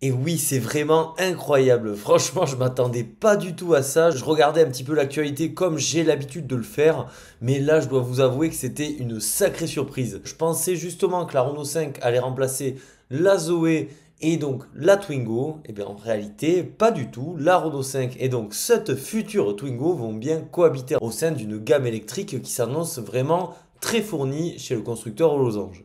Et oui, c'est vraiment incroyable. Franchement, je m'attendais pas du tout à ça. Je regardais un petit peu l'actualité comme j'ai l'habitude de le faire. Mais là, je dois vous avouer que c'était une sacrée surprise. Je pensais justement que la Renault 5 allait remplacer la Zoé et donc la Twingo. Et bien en réalité, pas du tout. La Renault 5 et donc cette future Twingo vont bien cohabiter au sein d'une gamme électrique qui s'annonce vraiment très fournie chez le constructeur aux losanges.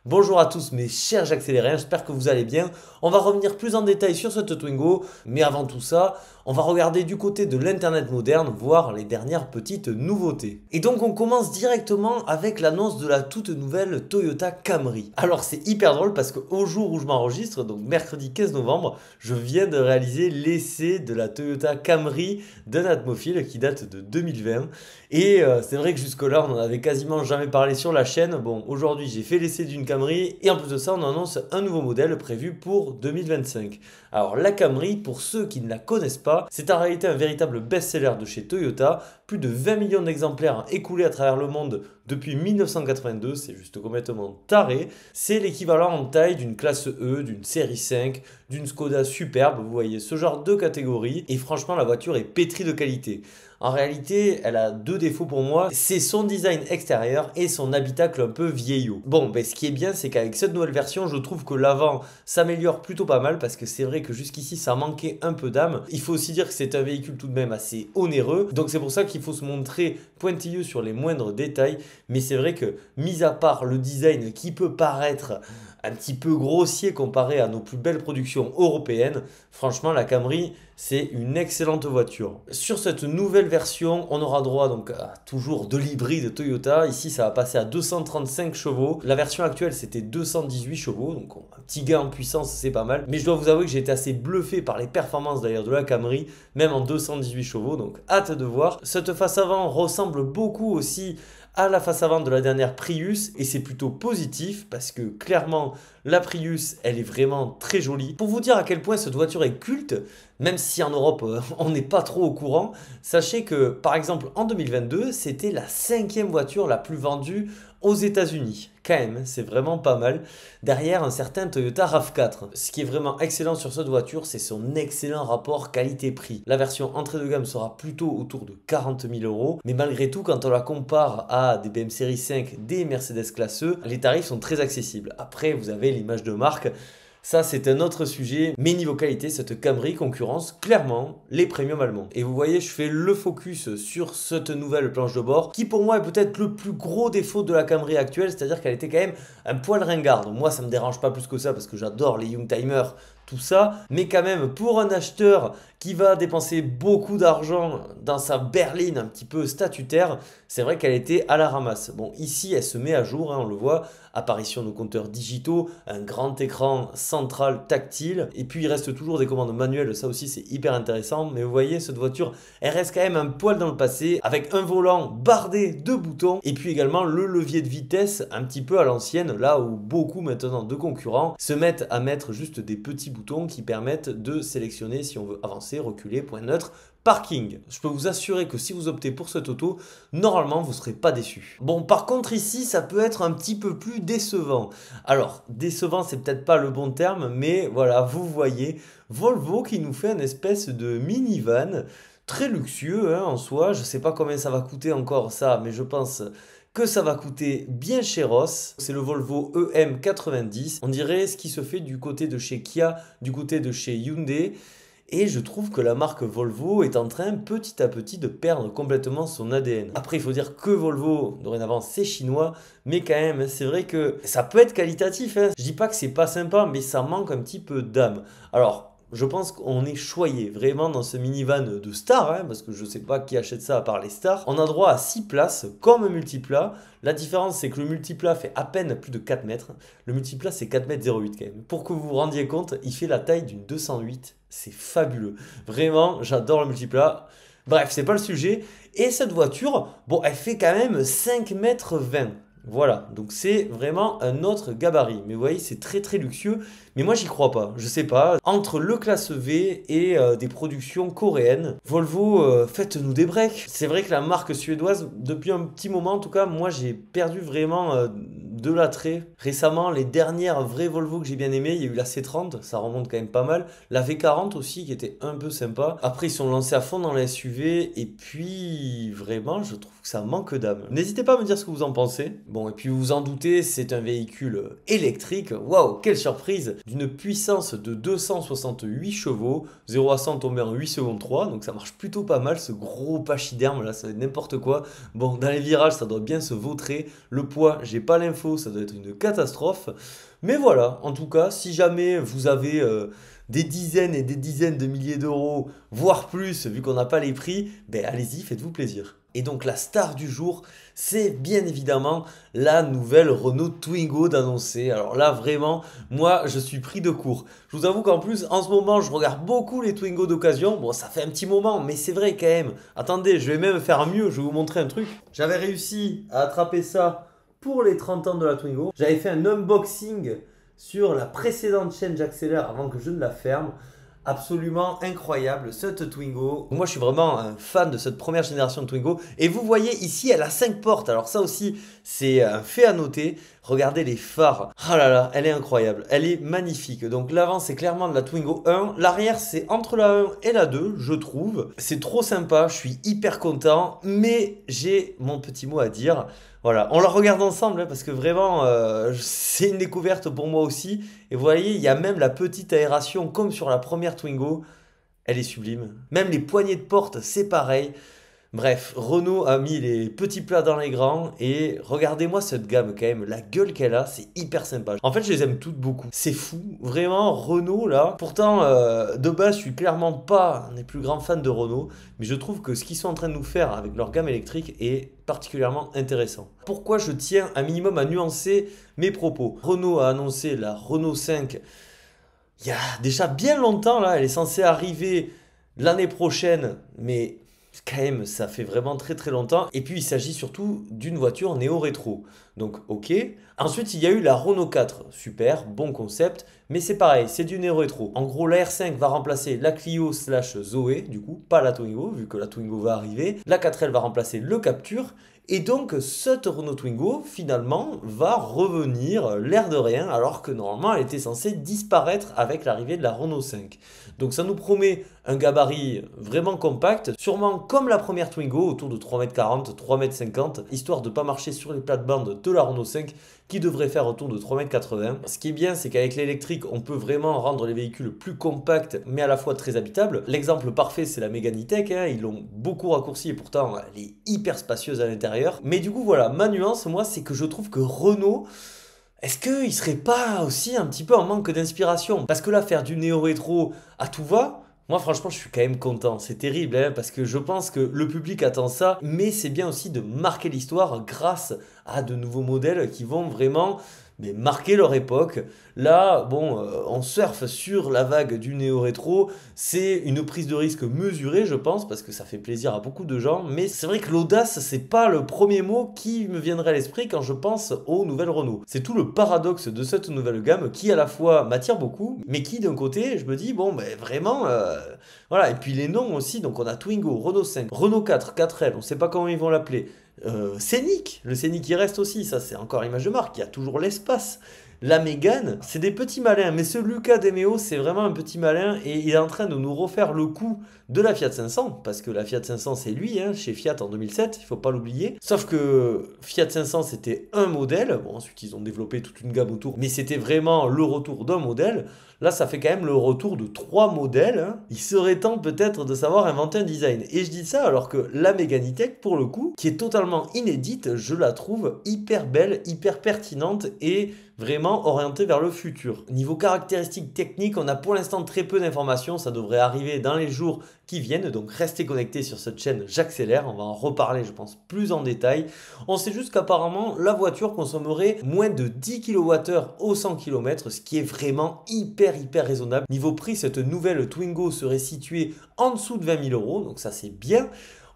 Bonjour à tous mes chers accélériens, j'espère que vous allez bien. On va revenir plus en détail sur cette Twingo, mais avant tout ça, on va regarder du côté de l'internet moderne, voir les dernières petites nouveautés. Et donc on commence directement avec l'annonce de la toute nouvelle Toyota Camry. Alors c'est hyper drôle parce qu'au jour où je m'enregistre, donc mercredi 15 novembre, je viens de réaliser l'essai de la Toyota Camry d'un atmophile qui date de 2020. Et c'est vrai que jusque-là, on n'en avait quasiment jamais parlé sur la chaîne. Bon, aujourd'hui, j'ai fait l'essai d'une Camry et en plus de ça, on annonce un nouveau modèle prévu pour 2025. Alors, la Camry, pour ceux qui ne la connaissent pas, c'est en réalité un véritable best-seller de chez Toyota. Plus de 20 millions d'exemplaires écoulés à travers le monde depuis 1982, c'est juste complètement taré. C'est l'équivalent en taille d'une classe E, d'une série 5, d'une Skoda superbe, vous voyez ce genre de catégorie. Et franchement, la voiture est pétrie de qualité. En réalité, elle a deux défauts pour moi, c'est son design extérieur et son habitacle un peu vieillot. Bon, ben, ce qui est bien, c'est qu'avec cette nouvelle version, je trouve que l'avant s'améliore plutôt pas mal parce que c'est vrai que jusqu'ici, ça manquait un peu d'âme. Il faut aussi dire que c'est un véhicule tout de même assez onéreux, donc c'est pour ça qu'il faut se montrer pointilleux sur les moindres détails. Mais c'est vrai que, mis à part le design qui peut paraître un petit peu grossier comparé à nos plus belles productions européennes, franchement, la Camry, c'est une excellente voiture. Sur cette nouvelle version, on aura droit donc à toujours de l'hybride Toyota. Ici, ça va passer à 235 chevaux. La version actuelle, c'était 218 chevaux. Donc, un petit gain en puissance, c'est pas mal. Mais je dois vous avouer que j'ai été assez bluffé par les performances d'ailleurs de la Camry, même en 218 chevaux. Donc, hâte de voir. Cette face avant ressemble beaucoup aussi à la face avant de la dernière Prius et c'est plutôt positif parce que clairement la Prius elle est vraiment très jolie. Pour vous dire à quel point cette voiture est culte, même si en Europe on n'est pas trop au courant, sachez que par exemple en 2022 c'était la cinquième voiture la plus vendue aux États-Unis. Quand même, c'est vraiment pas mal. Derrière un certain Toyota RAV4. Ce qui est vraiment excellent sur cette voiture, c'est son excellent rapport qualité-prix. La version entrée de gamme sera plutôt autour de 40 000 euros. Mais malgré tout, quand on la compare à des BM Série 5, des Mercedes classe E, les tarifs sont très accessibles. Après, vous avez l'image de marque. Ça, c'est un autre sujet, mais niveau qualité, cette Camry concurrence clairement les premiums allemands. Et vous voyez, je fais le focus sur cette nouvelle planche de bord, qui pour moi est peut-être le plus gros défaut de la Camry actuelle, c'est-à-dire qu'elle était quand même un poil ringarde. Moi, ça me dérange pas plus que ça, parce que j'adore les Youngtimer, tout ça, mais quand même, pour un acheteur qui va dépenser beaucoup d'argent dans sa berline un petit peu statutaire, c'est vrai qu'elle était à la ramasse. Bon, ici, elle se met à jour, hein, on le voit, apparition de compteurs digitaux, un grand écran central tactile, et puis il reste toujours des commandes manuelles, ça aussi c'est hyper intéressant, mais vous voyez, cette voiture, elle reste quand même un poil dans le passé, avec un volant bardé de boutons, et puis également le levier de vitesse un petit peu à l'ancienne, là où beaucoup maintenant de concurrents se mettent à mettre juste des petits boutons qui permettent de sélectionner si on veut avancer, reculer, point neutre, parking. Je peux vous assurer que si vous optez pour cette auto, normalement vous ne serez pas déçu. Bon, par contre ici, ça peut être un petit peu plus décevant. Alors, décevant, c'est peut-être pas le bon terme, mais voilà, vous voyez, Volvo qui nous fait une espèce de minivan très luxueux hein, en soi. Je ne sais pas combien ça va coûter encore ça, mais je pense que ça va coûter bien chéros. C'est le Volvo EM90. On dirait ce qui se fait du côté de chez Kia, du côté de chez Hyundai. Et je trouve que la marque Volvo est en train petit à petit de perdre complètement son ADN. Après, il faut dire que Volvo, dorénavant, c'est chinois, mais quand même, c'est vrai que ça peut être qualitatif. Hein. Je dis pas que c'est pas sympa, mais ça manque un petit peu d'âme. Alors, je pense qu'on est choyé vraiment dans ce minivan de star, hein, parce que je sais pas qui achète ça à part les stars. On a droit à 6 places comme un multiplat. La différence, c'est que le multiplat fait à peine plus de 4 mètres. Le multiplat, c'est 4 mètres 08 quand même. Pour que vous vous rendiez compte, il fait la taille d'une 208. C'est fabuleux. Vraiment, j'adore le multiplat. Bref, c'est pas le sujet. Et cette voiture, bon, elle fait quand même 5 mètres 20. Voilà, donc c'est vraiment un autre gabarit. Mais vous voyez, c'est très très luxueux. Mais moi, j'y crois pas. Je sais pas. Entre le classe V et des productions coréennes, Volvo, faites-nous des breaks. C'est vrai que la marque suédoise, depuis un petit moment en tout cas, moi j'ai perdu vraiment de l'attrait. Récemment, les dernières vraies Volvo que j'ai bien aimées, il y a eu la C30, ça remonte quand même pas mal. La V40 aussi, qui était un peu sympa. Après, ils sont lancés à fond dans les SUV. Et puis, vraiment, je trouve que ça manque d'âme. N'hésitez pas à me dire ce que vous en pensez. Bon, et puis vous vous en doutez, c'est un véhicule électrique. Waouh, quelle surprise! D'une puissance de 268 chevaux, 0 à 100 tombé en 8 secondes 3. Donc ça marche plutôt pas mal, ce gros pachyderme là, ça va être n'importe quoi. Bon, dans les virages, ça doit bien se vautrer. Le poids, j'ai pas l'info, ça doit être une catastrophe. Mais voilà, en tout cas, si jamais vous avez des dizaines et des dizaines de milliers d'euros, voire plus, vu qu'on n'a pas les prix, ben allez-y, faites-vous plaisir. Et donc la star du jour, c'est bien évidemment la nouvelle Renault Twingo d'annoncer. Alors là, vraiment, moi, je suis pris de court. Je vous avoue qu'en plus, en ce moment, je regarde beaucoup les Twingo d'occasion. Bon, ça fait un petit moment, mais c'est vrai quand même. Attendez, je vais même faire mieux, je vais vous montrer un truc. J'avais réussi à attraper ça pour les 30 ans de la Twingo. J'avais fait un unboxing sur la précédente chaîne J'accélère avant que je ne la ferme. Absolument incroyable cette Twingo. Moi je suis vraiment un fan de cette première génération de Twingo. Et vous voyez ici elle a 5 portes. Alors ça aussi c'est un fait à noter. Regardez les phares. Ah là là, elle est incroyable. Elle est magnifique. Donc l'avant c'est clairement de la Twingo 1. L'arrière c'est entre la 1 et la 2 je trouve. C'est trop sympa. Je suis hyper content. Mais j'ai mon petit mot à dire. Voilà, on la regarde ensemble hein, parce que vraiment c'est une découverte pour moi aussi. Et vous voyez, il y a même la petite aération comme sur la première Twingo. Elle est sublime. Même les poignées de porte, c'est pareil. Bref, Renault a mis les petits plats dans les grands et regardez-moi cette gamme quand même, la gueule qu'elle a, c'est hyper sympa. En fait, je les aime toutes beaucoup. C'est fou, vraiment Renault là. Pourtant, de base, je suis clairement pas un des plus grands fans de Renault, mais je trouve que ce qu'ils sont en train de nous faire avec leur gamme électrique est particulièrement intéressant. Pourquoi je tiens un minimum à nuancer mes propos? Renault a annoncé la Renault 5 il y a déjà bien longtemps là, elle est censée arriver l'année prochaine, mais quand même, ça fait vraiment très très longtemps. Et puis, il s'agit surtout d'une voiture néo-rétro. Donc, ok. Ensuite, il y a eu la Renault 4. Super, bon concept. Mais c'est pareil, c'est du néo-rétro. En gros, la R5 va remplacer la Clio slash Zoé, du coup, pas la Twingo, vu que la Twingo va arriver. La 4L va remplacer le Captur. Et donc, cette Renault Twingo, finalement, va revenir l'air de rien, alors que normalement, elle était censée disparaître avec l'arrivée de la Renault 5. Donc, ça nous promet un gabarit vraiment compact, sûrement comme la première Twingo, autour de 3,40 m, 3,50 m, histoire de ne pas marcher sur les plates-bandes de la Renault 5, qui devrait faire autour de 3,80 m. Ce qui est bien, c'est qu'avec l'électrique, on peut vraiment rendre les véhicules plus compacts, mais à la fois très habitables. L'exemple parfait, c'est la Mégane E-Tech, hein. Ils l'ont beaucoup raccourci et pourtant, elle est hyper spacieuse à l'intérieur. Mais du coup, voilà, ma nuance, moi, c'est que je trouve que Renault, est-ce qu'il serait pas aussi un petit peu en manque d'inspiration? Parce que là, faire du néo-rétro à tout va, moi franchement je suis quand même content, c'est terrible hein, parce que je pense que le public attend ça, mais c'est bien aussi de marquer l'histoire grâce à de nouveaux modèles qui vont vraiment marquer leur époque. Là, bon, on surfe sur la vague du néo-rétro, c'est une prise de risque mesurée je pense, parce que ça fait plaisir à beaucoup de gens, mais c'est vrai que l'audace c'est pas le premier mot qui me viendrait à l'esprit quand je pense aux nouvelles Renault. C'est tout le paradoxe de cette nouvelle gamme qui à la fois m'attire beaucoup, mais qui d'un côté je me dis bon vraiment, voilà, et puis les noms aussi, donc on a Twingo, Renault 5, Renault 4, 4L, on sait pas comment ils vont l'appeler. Scénic, le Scénic qui reste aussi, ça c'est encore image de marque, il y a toujours l'espace. La Mégane, c'est des petits malins, mais ce Luca De Meo, c'est vraiment un petit malin et il est en train de nous refaire le coup de la Fiat 500, parce que la Fiat 500 c'est lui, hein, chez Fiat en 2007, il faut pas l'oublier. Sauf que Fiat 500 c'était un modèle, bon ensuite ils ont développé toute une gamme autour, mais c'était vraiment le retour d'un modèle. Là ça fait quand même le retour de 3 modèles, hein. Il serait temps peut-être de savoir inventer un design. Et je dis ça alors que la Mégane E-Tech pour le coup, qui est totalement inédite, je la trouve hyper belle, hyper pertinente et vraiment orienté vers le futur. Niveau caractéristiques techniques, on a pour l'instant très peu d'informations, ça devrait arriver dans les jours qui viennent, donc restez connectés sur cette chaîne J'accélère, on va en reparler je pense plus en détail. On sait juste qu'apparemment la voiture consommerait moins de 10 kWh au 100 km, ce qui est vraiment hyper raisonnable. Niveau prix, cette nouvelle Twingo serait située en dessous de 20 000 euros, donc ça c'est bien.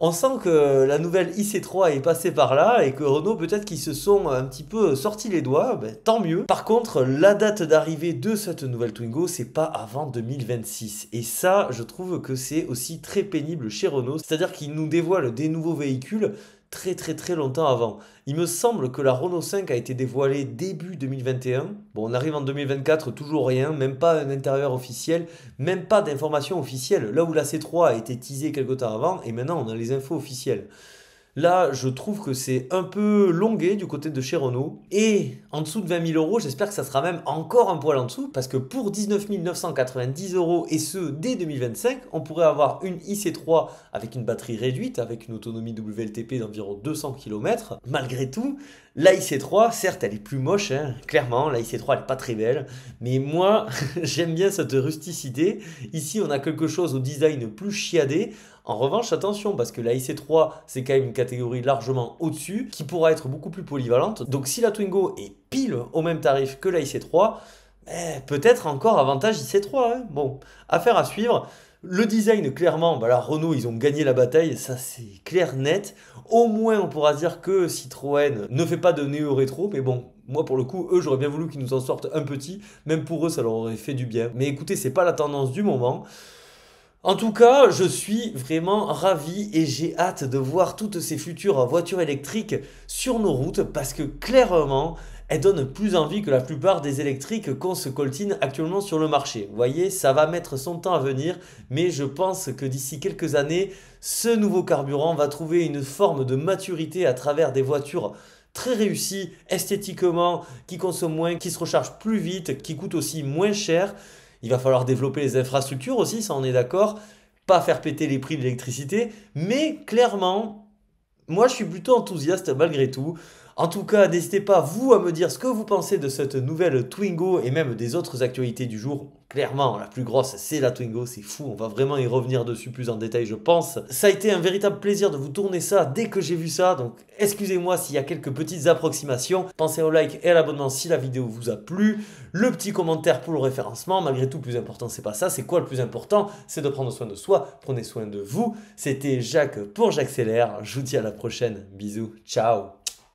On sent que la nouvelle IC3 est passée par là et que Renault peut-être qu'ils se sont un petit peu sortis les doigts, ben, tant mieux. Par contre, la date d'arrivée de cette nouvelle Twingo, c'est pas avant 2026. Et ça, je trouve que c'est aussi très pénible chez Renault, c'est-à-dire qu'ils nous dévoilent des nouveaux véhicules très longtemps avant. Il me semble que la Renault 5 a été dévoilée début 2021. Bon, on arrive en 2024, toujours rien, même pas un intérieur officiel, même pas d'informations officielles. Là où la C3 a été teasée quelque temps avant, et maintenant on a les infos officielles. Là, je trouve que c'est un peu longué du côté de chez Renault. Et en dessous de 20 000 euros, j'espère que ça sera même encore un poil en dessous, parce que pour 19 990 euros, et ce dès 2025, on pourrait avoir une IC3 avec une batterie réduite, avec une autonomie WLTP d'environ 200 km. Malgré tout, la IC3, certes, elle est plus moche, hein, clairement, la IC3, elle n'est pas très belle, mais moi, j'aime bien cette rusticité. Ici, on a quelque chose au design plus chiadé. En revanche, attention, parce que la IC3, c'est quand même une catégorie largement au-dessus, qui pourra être beaucoup plus polyvalente. Donc si la Twingo est pile au même tarif que la IC3, peut-être encore avantage IC3. Hein. Bon, affaire à suivre. Le design, clairement, bah là, Renault, ils ont gagné la bataille, ça c'est clair, net. Au moins, on pourra dire que Citroën ne fait pas de néo-rétro, mais bon, moi pour le coup, eux, j'aurais bien voulu qu'ils nous en sortent un petit. Même pour eux, ça leur aurait fait du bien. Mais écoutez, c'est pas la tendance du moment. En tout cas, je suis vraiment ravi et j'ai hâte de voir toutes ces futures voitures électriques sur nos routes parce que clairement, elles donnent plus envie que la plupart des électriques qu'on se coltine actuellement sur le marché. Vous voyez, ça va mettre son temps à venir, mais je pense que d'ici quelques années, ce nouveau carburant va trouver une forme de maturité à travers des voitures très réussies esthétiquement, qui consomment moins, qui se rechargent plus vite, qui coûtent aussi moins cher. Il va falloir développer les infrastructures aussi, ça on est d'accord. Pas faire péter les prix de l'électricité. Mais clairement, moi je suis plutôt enthousiaste malgré tout. En tout cas, n'hésitez pas vous à me dire ce que vous pensez de cette nouvelle Twingo et même des autres actualités du jour. Clairement, la plus grosse, c'est la Twingo, c'est fou, on va vraiment y revenir dessus plus en détail, je pense. Ça a été un véritable plaisir de vous tourner ça dès que j'ai vu ça, donc excusez-moi s'il y a quelques petites approximations. Pensez au like et à l'abonnement si la vidéo vous a plu. Le petit commentaire pour le référencement, malgré tout, le plus important, c'est pas ça. C'est quoi le plus important? C'est de prendre soin de soi, prenez soin de vous. C'était Jacques pour J'accélère, je vous dis à la prochaine, bisous, ciao.